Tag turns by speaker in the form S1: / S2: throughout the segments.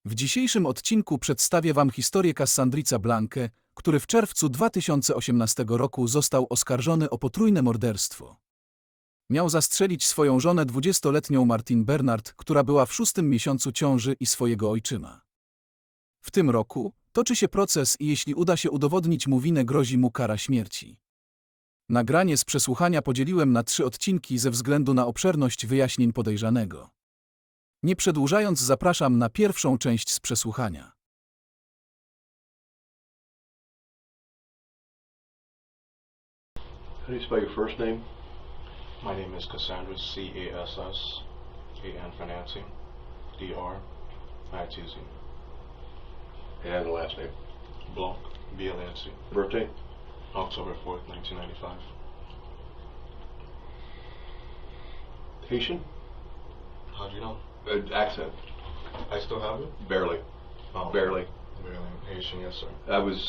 S1: W dzisiejszym odcinku przedstawię Wam historię Cassandritza Blankę, który w czerwcu 2018 roku został oskarżony o potrójne morderstwo. Miał zastrzelić swoją żonę 20-letnią Martin Bernard, która była w 6. miesiącu ciąży, i swojego ojczyma. W tym roku toczy się proces i jeśli uda się udowodnić mu winę, grozi mu kara śmierci. Nagranie z przesłuchania podzieliłem na 3 odcinki ze względu na obszerność wyjaśnień podejrzanego. Nie przedłużając, zapraszam na pierwszą część z przesłuchania.
S2: How do you spell your first name?
S3: My name is Cassandritz, C-A-S-S, A-N for Nancy, D-R, I-T-Z.
S2: And the last name.
S3: Blanc, B-L-A-N-C.
S2: Birthday?
S3: October 4th, 1995.
S2: Haitian?
S3: How do you know?
S2: Accent.
S3: I still have it?
S2: Barely.
S3: Oh,
S2: Barely.
S3: Barely. Haitian, yes, sir.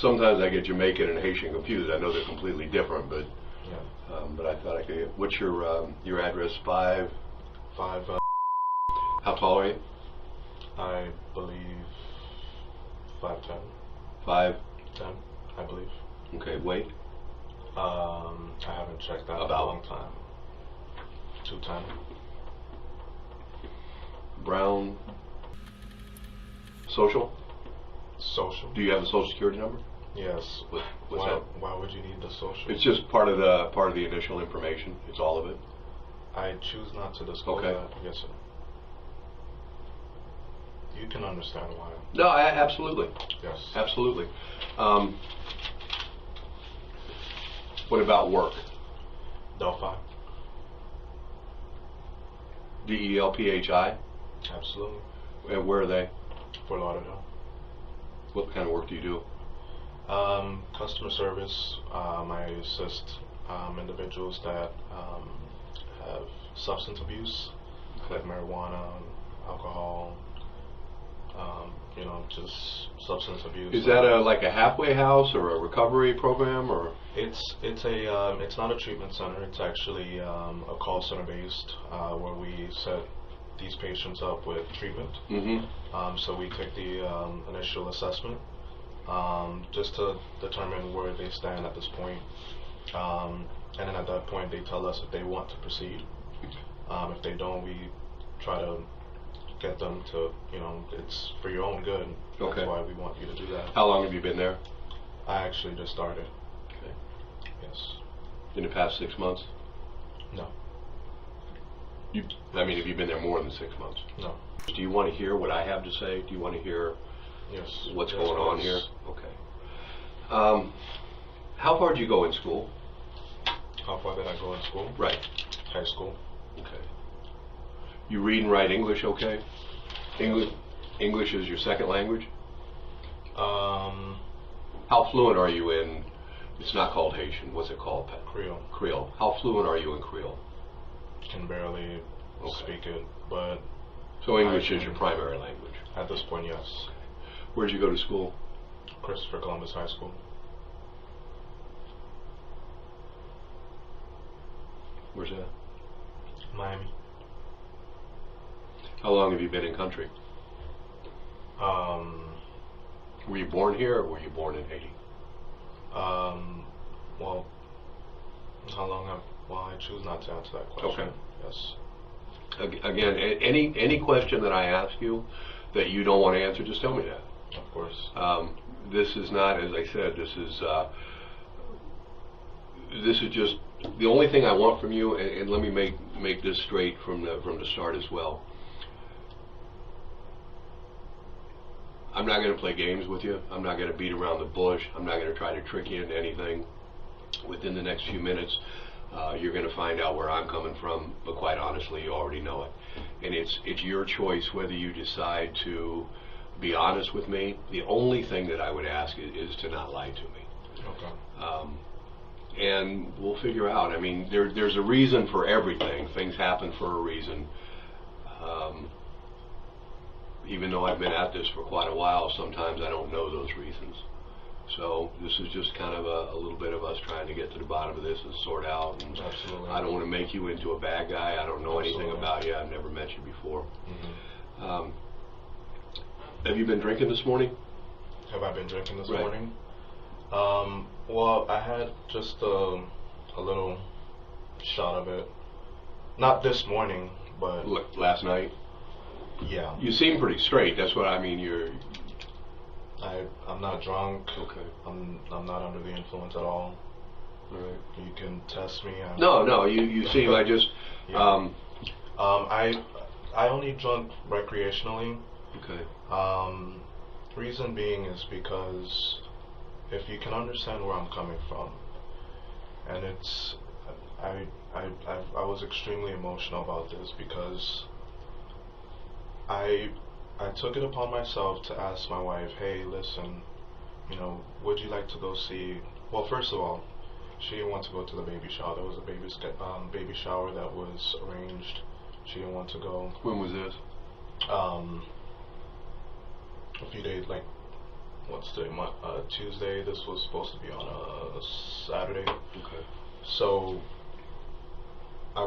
S2: Sometimes I get Jamaican and Haitian confused. I know they're completely different, but
S3: Yeah.
S2: but I thought I could get. What's your address? 5. How tall are you?
S3: I believe 5'10".
S2: 5.
S3: 10, I believe.
S2: Okay. Weight?
S3: I haven't checked that in a
S2: About?
S3: long time. 210.
S2: Brown. Social?
S3: Social?
S2: Do you have a social security number?
S3: Yes.
S2: What's that?
S3: Why would you need the social?
S2: It's just part of the initial information. It's all of it.
S3: I choose not to disclose
S2: Okay.
S3: that. Yes, sir. You can understand why.
S2: No, absolutely.
S3: Yes.
S2: Absolutely. What about work?
S3: Delphi.
S2: D-E-L-P-H-I?
S3: Absolutely.
S2: And where are they?
S3: Fort Lauderdale.
S2: What kind of work do you do?
S3: Customer service. I assist individuals that have substance abuse, like marijuana, alcohol, just substance abuse.
S2: Is that like a halfway house or a recovery program, or?
S3: It's not a treatment center. It's actually a call center based where we set these patients up with treatment.
S2: Mm-hmm.
S3: So we take the initial assessment just to determine where they stand at this point. And then at that point they tell us if they want to proceed. If they don't, we try to get them to, it's for your own good.
S2: Okay.
S3: That's why we want you to do that.
S2: How long have you been there?
S3: I actually just started.
S2: Okay.
S3: Yes.
S2: In the past 6 months?
S3: No.
S2: Have you been there more than 6 months?
S3: No.
S2: Do you want to hear what I have to say? Do you want to hear
S3: Yes.
S2: what's
S3: Yes,
S2: going on
S3: please.
S2: here? Okay. How far did you go in school?
S3: How far did I go in school?
S2: Right.
S3: High school.
S2: Okay. You read and write English okay? English is your second language? How fluent are you in, it's not called Haitian, what's it called?
S3: Creole.
S2: Creole. How fluent are you in Creole?
S3: Can barely speak it, but
S2: So English is your primary language.
S3: at this point, yes.
S2: Where'd you go to school?
S3: Christopher Columbus High School.
S2: Where's that?
S3: Miami.
S2: How long have you been in country? Were you born here or were you born in Haiti?
S3: Well, how long I choose not to answer that question.
S2: Okay.
S3: Yes.
S2: Again, any question that I ask you that you don't want to answer, just tell me that.
S3: Of course.
S2: This is not, as I said, this is just the only thing I want from you, and let me make this straight from the start as well. I'm not going to play games with you. I'm not going to beat around the bush. I'm not going to try to trick you into anything. Within the next few minutes, you're going to find out where I'm coming from, but quite honestly, you already know it. And it's your choice whether you decide to be honest with me. The only thing that I would ask is to not lie to me.
S3: Okay.
S2: And we'll figure out. I mean, there's a reason for everything. Things happen for a reason. Even though I've been at this for quite a while, sometimes I don't know those reasons. So this is just kind of a little bit of us trying to get to the bottom of this and sort out. And
S3: Absolutely.
S2: I don't want to make you into a bad guy. I don't know anything
S3: Absolutely.
S2: about you. I've never met you before.
S3: Mm-hmm.
S2: Have you been drinking this morning?
S3: Have I been drinking this
S2: Right.
S3: morning? Well, I had just a little shot of it. Not this morning, but
S2: Last night?
S3: yeah.
S2: You seem pretty straight. That's what I mean.
S3: I'm not drunk.
S2: Okay.
S3: I'm not under the influence at all.
S2: All right.
S3: You can test me.
S2: No. You seem. I just.
S3: Yeah. I only drunk recreationally.
S2: Okay.
S3: Reason being is because if you can understand where I'm coming from, and it's, I was extremely emotional about this because I took it upon myself to ask my wife, hey, listen, you know, would you like to go see? Well, first of all, she didn't want to go to the baby shower. There was a baby shower that was arranged. She didn't want to go.
S2: When was this?
S3: A few days, like, what's today? Tuesday. This was supposed to be on a Saturday.
S2: Okay.
S3: So I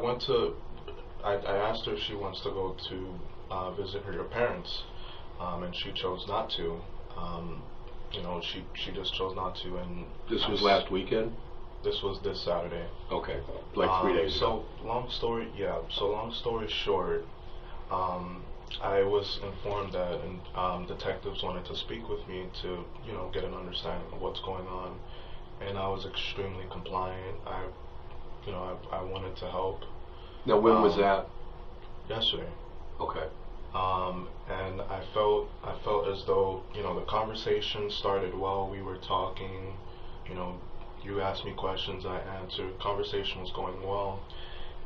S3: asked her if she wants to go to visit her parents, and she chose not to. You know, she just chose not to. And
S2: This was last weekend?
S3: This was this Saturday.
S2: Okay, like 3 days ago.
S3: So long story short, I was informed that detectives wanted to speak with me to, you know, get an understanding of what's going on, and I was extremely compliant. I wanted to help.
S2: Now, when was that?
S3: Yesterday.
S2: Okay.
S3: And I felt as though, you know, the conversation started well. We were talking, you know, you asked me questions, I answered. Conversation was going well.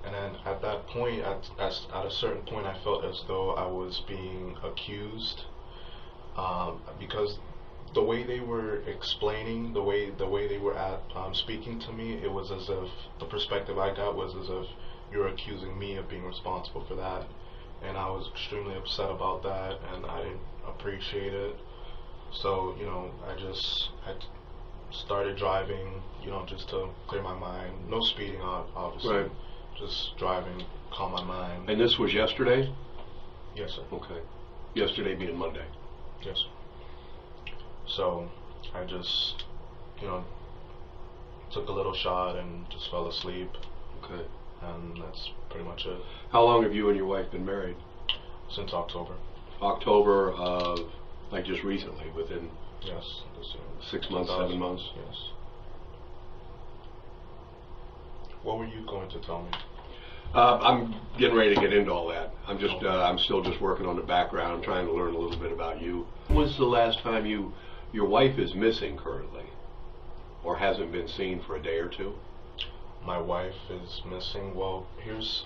S3: And then at that point, at a certain point, I felt as though I was being accused, because the way they were explaining, the way they were speaking to me, it was as if the perspective I got was as if you're accusing me of being responsible for that, and I was extremely upset about that, and I didn't appreciate it. So, you know, I started driving, you know, just to clear my mind. No speeding, obviously.
S2: Right.
S3: Just driving, calm my mind.
S2: And this was yesterday?
S3: Yes, sir.
S2: Okay. Yesterday being Monday.
S3: Yes, sir. So I just, you know, took a little shot and just fell asleep.
S2: Okay.
S3: And that's pretty much it.
S2: How long have you and your wife been married?
S3: Since October.
S2: October of, like, just recently, within
S3: Yes, this year.
S2: 6 months, 7 months?
S3: Yes. What were you going to tell me?
S2: I'm getting ready to get into all that. I'm just, I'm still just working on the background, trying to learn a little bit about you. When was the last time your wife is missing currently, or hasn't been seen for a day or two?
S3: My wife is missing. Well, here's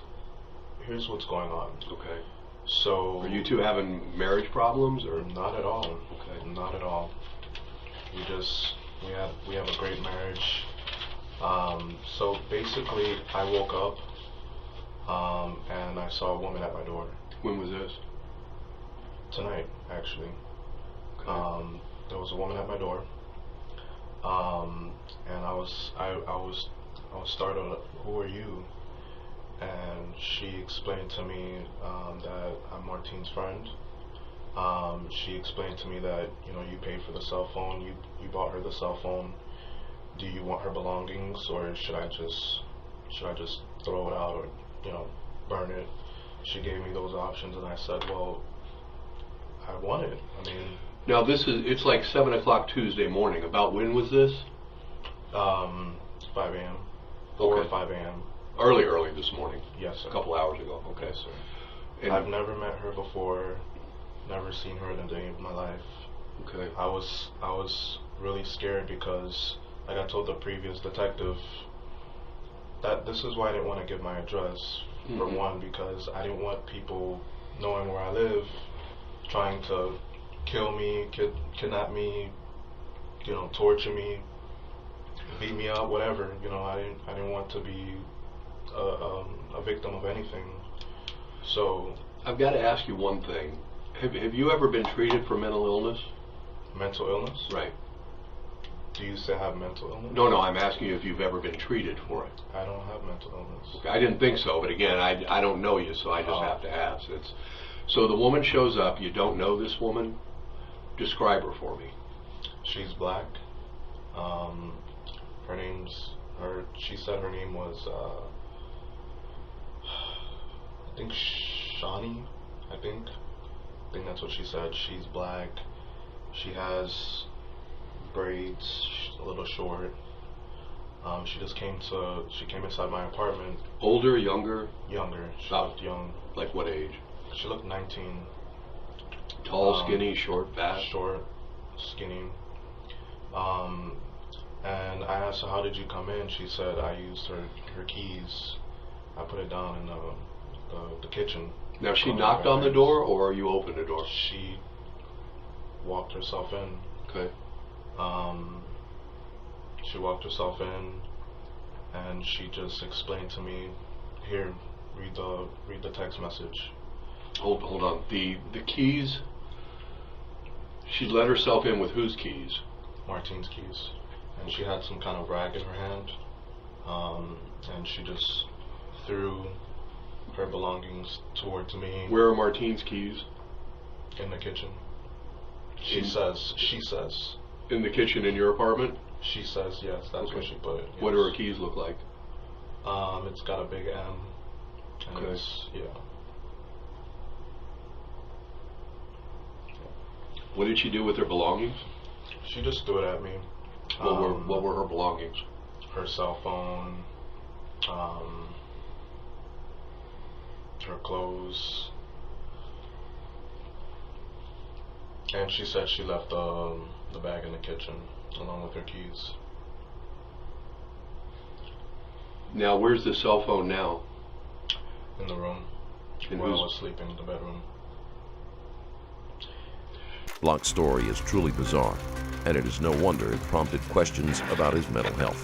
S3: what's going on.
S2: Okay.
S3: So.
S2: Are you two having marriage problems, or?
S3: Not at all.
S2: Okay.
S3: Not at all. We have a great marriage. So basically, I woke up, and I saw a woman at my door.
S2: When was this?
S3: Tonight, actually.
S2: Okay.
S3: There was a woman at my door, and I was startled. Who are you? And she explained to me that I'm Martine's friend. She explained to me that, you know, you paid for the cell phone. You bought her the cell phone. Do you want her belongings, or should I just throw it out, or, you know, burn it? She gave me those options, and I said, well, I want it. I mean.
S2: Now it's like 7 o'clock Tuesday morning. About when was this?
S3: 5 a.m. 4
S2: Okay.
S3: or 5 a.m.
S2: Early this morning.
S3: Yes, sir.
S2: A couple hours ago. Okay.
S3: Yes, sir.
S2: And
S3: I've never met her before. Never seen her in a day of my life.
S2: Okay.
S3: I was really scared because, like I told the previous detective, that this is why I didn't want to give my address. For one, because I didn't want people knowing where I live, trying to kill me, kidnap me, you know, torture me, beat me up, whatever. You know, I didn't want to be a victim of anything. So
S2: I've got to ask you one thing. Have you ever been treated for mental illness?
S3: mental illness?
S2: Right.
S3: Do you still have mental illness?
S2: No, I'm asking you if you've ever been treated for it.
S3: I don't have mental illness.
S2: Okay, I didn't think so, but again, I don't know you, so I just have to ask. So the woman shows up, you don't know this woman, Describe her for me.
S3: She's black. She said her name was, I think Shawnee, I think that's what she said. She's black. She has braids, a little short. She came inside my apartment.
S2: Older, younger?
S3: Younger. She
S2: About
S3: looked young.
S2: Like what age?
S3: She looked 19.
S2: Tall, skinny, short, fat?
S3: Short, skinny. And I asked her, how did you come in? She said, I used her keys. I put it down in the kitchen.
S2: Now, she knocked on the door, or you opened the door?
S3: She walked herself in.
S2: Okay.
S3: She walked herself in, and she just explained to me, here, read the text message.
S2: Hold on. The keys, she let herself in with whose keys?
S3: Martine's keys. And she had some kind of rag in her hand, and she just threw her belongings towards me.
S2: Where are Martine's keys?
S3: In the kitchen. She says.
S2: In the kitchen in your apartment?
S3: She says, yes, that's
S2: Okay.
S3: where she put it. Yes.
S2: What do her keys look like?
S3: It's got a big M. And
S2: Okay.
S3: Yeah.
S2: What did she do with her belongings?
S3: She just threw it at me.
S2: What were her belongings?
S3: Her cell phone, her clothes, and she said she left the bag in the kitchen along with her keys.
S2: Now, where's the cell phone now?
S3: In the room,
S2: And
S3: where I
S2: who's-
S3: was sleeping in the bedroom.
S4: Blanc's story is truly bizarre, and it is no wonder it prompted questions about his mental health.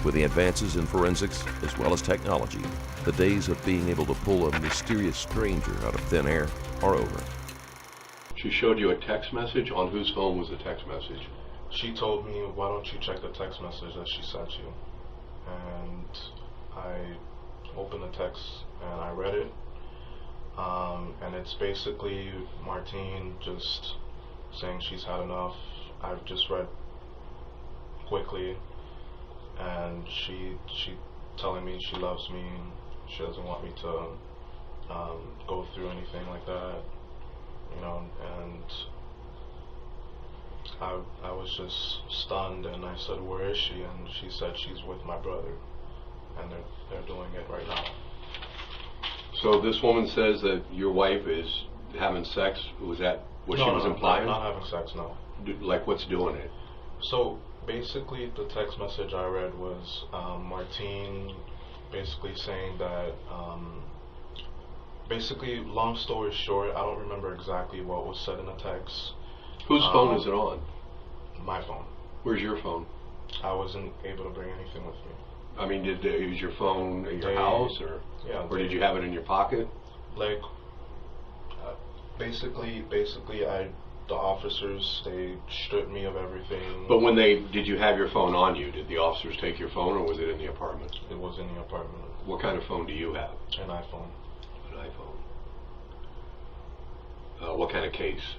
S4: With the advances in forensics as well as technology, the days of being able to pull a mysterious stranger out of thin air are over.
S2: She showed you a text message. On whose phone was the text message?
S3: She told me, why don't you check the text message that she sent you? And I opened the text and I read it. And it's basically Martine just saying she's had enough. I've just read quickly, and she telling me she loves me. She doesn't want me to go through anything like that, you know. And I was just stunned, and I said, "Where is she?" And she said she's with my brother, and they're doing it right now.
S2: So this woman says that your wife is having sex. Was that what she was implying?
S3: Not having sex, no.
S2: Like, what's doing it?
S3: So basically, the text message I read was Martine basically saying that, basically, long story short, I don't remember exactly what was said in the text.
S2: Whose phone is it on?
S3: My phone.
S2: Where's your phone?
S3: I wasn't able to bring anything with me.
S2: I mean, is your phone at your house, or
S3: Yeah.
S2: or did you have it in your pocket?
S3: Like, basically, the officers, they stripped me of everything.
S2: But when did you have your phone on you? Did the officers take your phone, or was it in the apartment?
S3: It was in the apartment.
S2: What kind of phone do you have?
S3: An iPhone.
S2: An iPhone. What kind of case?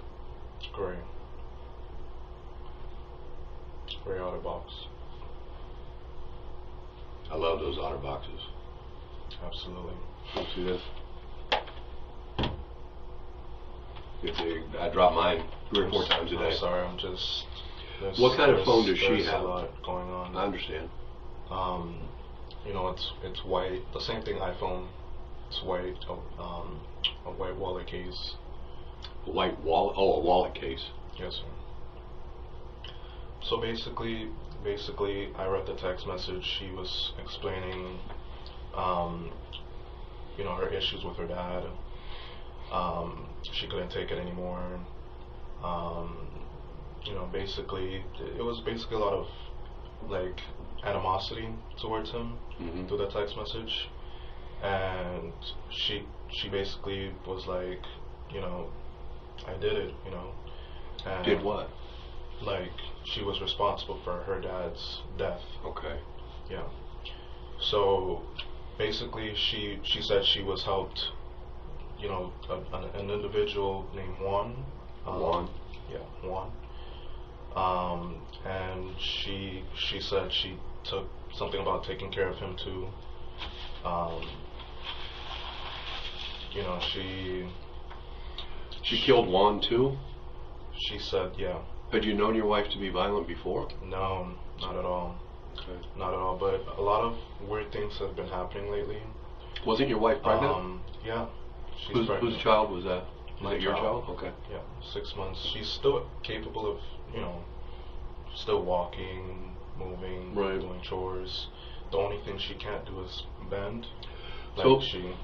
S3: Gray. Gray outer box.
S2: I love those otter boxes.
S3: Absolutely.
S2: Let's see this. I drop mine 3 or 4 times a day.
S3: I'm sorry, I'm just...
S2: What kind of phone does she
S3: there's
S2: have?
S3: a lot going on.
S2: I understand.
S3: You know, it's white. The same thing iPhone. It's white. A white wallet case.
S2: White wallet? Oh, a wallet case.
S3: Yes, sir. So basically, I read the text message. She was explaining, you know, her issues with her dad. She couldn't take it anymore. You know, basically, it was basically a lot of, like, animosity towards him through the text message. And she basically was like, you know, I did it, you know. And
S2: Did what?
S3: like, she was responsible for her dad's death.
S2: Okay.
S3: Yeah. So basically, she said she was helped. You know, an individual named Juan
S2: Juan?
S3: Yeah, Juan. And she said she took something about taking care of him too. You know,
S2: She killed Juan too?
S3: she said, yeah.
S2: Had you known your wife to be violent before?
S3: No, not at all.
S2: Okay.
S3: Not at all. But a lot of weird things have been happening lately.
S2: Wasn't your wife pregnant?
S3: Yeah, she's pregnant.
S2: Whose child was that?
S3: My
S2: Was it your
S3: child.
S2: child? Okay.
S3: Yeah, 6 months. She's still capable of, you know, still walking, moving,
S2: Right.
S3: doing chores. The only thing she can't do is bend. Like
S2: So-
S3: she,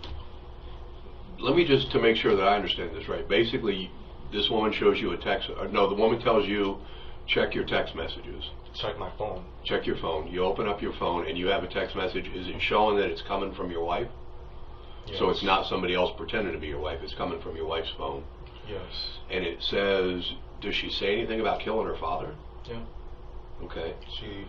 S2: Let me just, to make sure that I understand this right, basically, this woman shows you a text, or no, the woman tells you, check your text messages.
S3: check my phone.
S2: Check your phone. You open up your phone and you have a text message. Is it showing that it's coming from your wife? So
S3: Yes.
S2: it's not somebody else pretending to be your wife. It's coming from your wife's phone.
S3: Yes.
S2: And it says, does she say anything about killing her father?
S3: Yeah.
S2: Okay.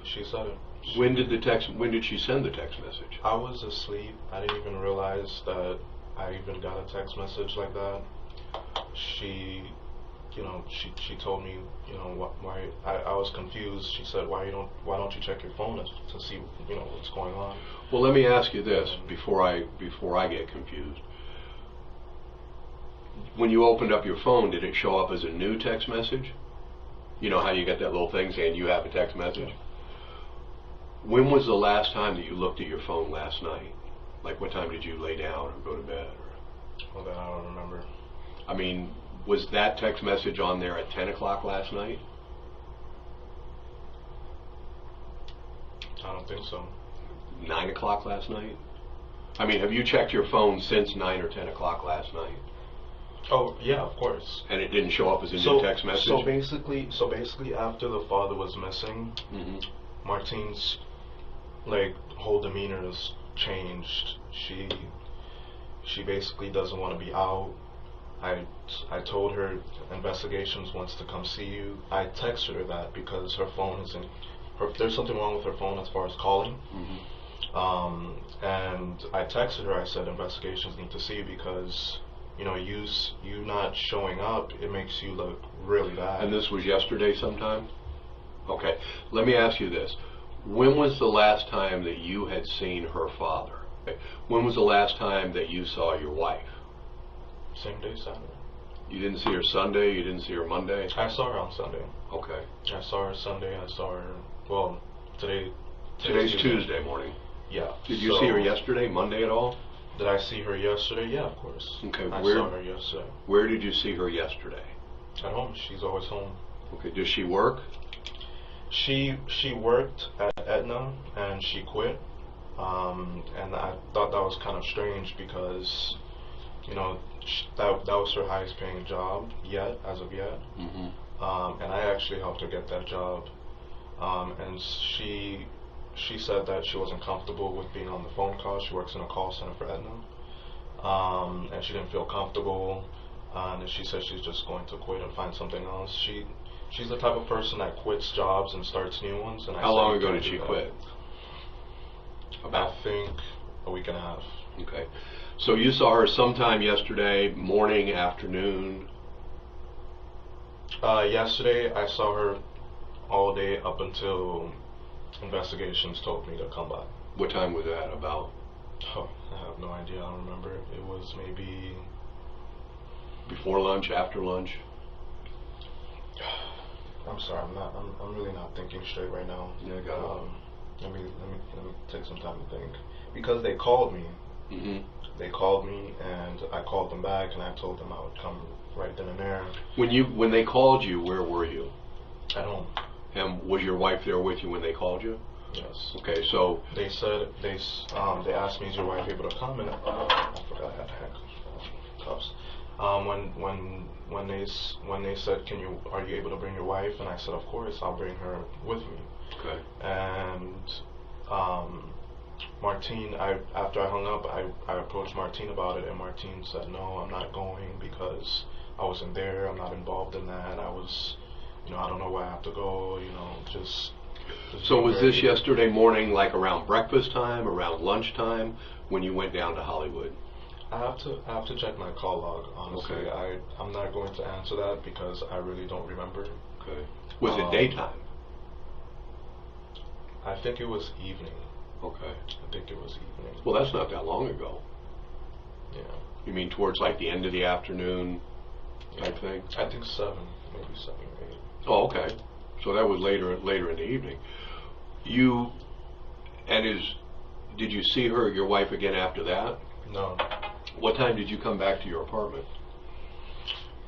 S3: She said it.
S2: When did she send the text message?
S3: I was asleep. I didn't even realize that I even got a text message like that. She, you know, she told me, you know, why I was confused. She said, why don't you check your phone to see, you know, what's going on?
S2: Well, let me ask you this before I get confused. When you opened up your phone, did it show up as a new text message? You know how you get that little thing saying you have a text message?
S3: Yeah.
S2: When was the last time that you looked at your phone last night? Like what time did you lay down or go to bed?
S3: Well, that I don't remember.
S2: I mean, was that text message on there at 10 o'clock last night?
S3: I don't think so.
S2: 9 o'clock last night? I mean, have you checked your phone since 9 or 10 o'clock last night?
S3: Oh yeah, of course.
S2: And it didn't show up as a new text message?
S3: So basically, after the father was missing,
S2: hmm
S3: Martine's like whole demeanor has changed. She basically doesn't want to be out. I told her investigations wants to come see you. I texted her that because her phone isn't. There's something wrong with her phone as far as calling. And I texted her. I said investigations need to see you because you know you not showing up, it makes you look really bad.
S2: And this was yesterday sometime? Okay, let me ask you this. When was the last time that you had seen her father? When was the last time that you saw your wife?
S3: Same day, Saturday.
S2: You didn't see her Sunday, you didn't see her Monday?
S3: I saw her on Sunday.
S2: Okay.
S3: I saw her Sunday. I saw her. Well,
S2: Today's Tuesday morning.
S3: Yeah.
S2: Did you see her yesterday, Monday at all?
S3: Did I see her yesterday? Yeah, of course.
S2: Okay,
S3: I
S2: where-
S3: saw her yesterday.
S2: Where did you see her yesterday?
S3: At home. She's always home.
S2: Okay, does she work?
S3: She worked at Aetna and she quit. And I thought that was kind of strange because, you know, that was her highest paying job as of yet.
S2: Mm-hmm.
S3: And I actually helped her get that job. And she said that she wasn't comfortable with being on the phone call. She works in a call center for Aetna. And she didn't feel comfortable. And she said she's just going to quit and find something else. She's the type of person that quits jobs and starts new ones. And
S2: How long ago did she quit?
S3: I think a week and a half.
S2: Okay. So you saw her sometime yesterday, morning, afternoon?
S3: Yesterday I saw her all day up until investigations told me to come by.
S2: What time was that about?
S3: Oh, I have no idea. I don't remember. It was maybe
S2: Before lunch, after lunch?
S3: I'm sorry. I'm really not thinking straight right now.
S2: Yeah, I got it.
S3: Let me take some time to think. Because they called me.
S2: Mm-hmm.
S3: They called me and I called them back and I told them I would come right then and there.
S2: When they called you, where were you?
S3: At home.
S2: And was your wife there with you when they called you?
S3: Yes.
S2: Okay, so
S3: They said they asked me, is your wife able to come? And I forgot I had handcuffs. When they said, are you able to bring your wife? And I said, of course, I'll bring her with me.
S2: okay.
S3: And Martine, after I hung up, I approached Martine about it, and Martine said, no, I'm not going because I wasn't there. I'm not involved in that. I was, I don't know where I have to go. Just
S2: So was
S3: very-
S2: this yesterday morning, like around breakfast time, around lunchtime, when you went down to Hollywood?
S3: I have to check my call log, honestly.
S2: Okay.
S3: I'm not going to answer that because I really don't remember.
S2: Okay. Was it daytime?
S3: I think it was evening.
S2: Okay.
S3: I think it was evening.
S2: Well, that's not that long ago.
S3: Yeah.
S2: You mean towards like the end of the afternoon type thing?
S3: I think 7, maybe 7 or 8.
S2: Oh, okay. So that was later in the evening. Did you see your wife again after that?
S3: No.
S2: What time did you come back to your apartment?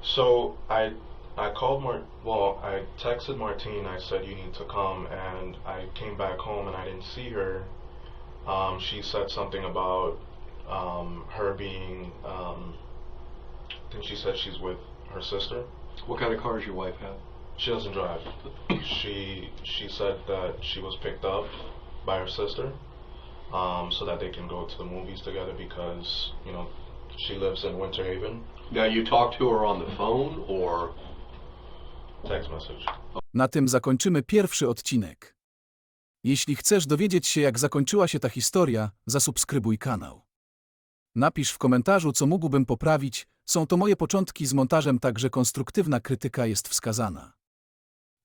S3: So I called I texted Martine. I said you need to come, and I came back home and I didn't see her. She said something about her being. I think she said she's with her sister.
S2: What kind of car does your wife have?
S3: She doesn't drive. She said that she was picked up by her sister, so that they can go to the movies together because she lives in Winter Haven.
S2: Now you talked to her on the phone or
S3: Text message.
S1: Na tym zakończymy pierwszy odcinek. Jeśli chcesz dowiedzieć się, jak zakończyła się ta historia, zasubskrybuj kanał. Napisz w komentarzu, co mógłbym poprawić. Są to moje początki z montażem, także konstruktywna krytyka jest wskazana.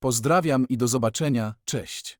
S1: Pozdrawiam i do zobaczenia, cześć.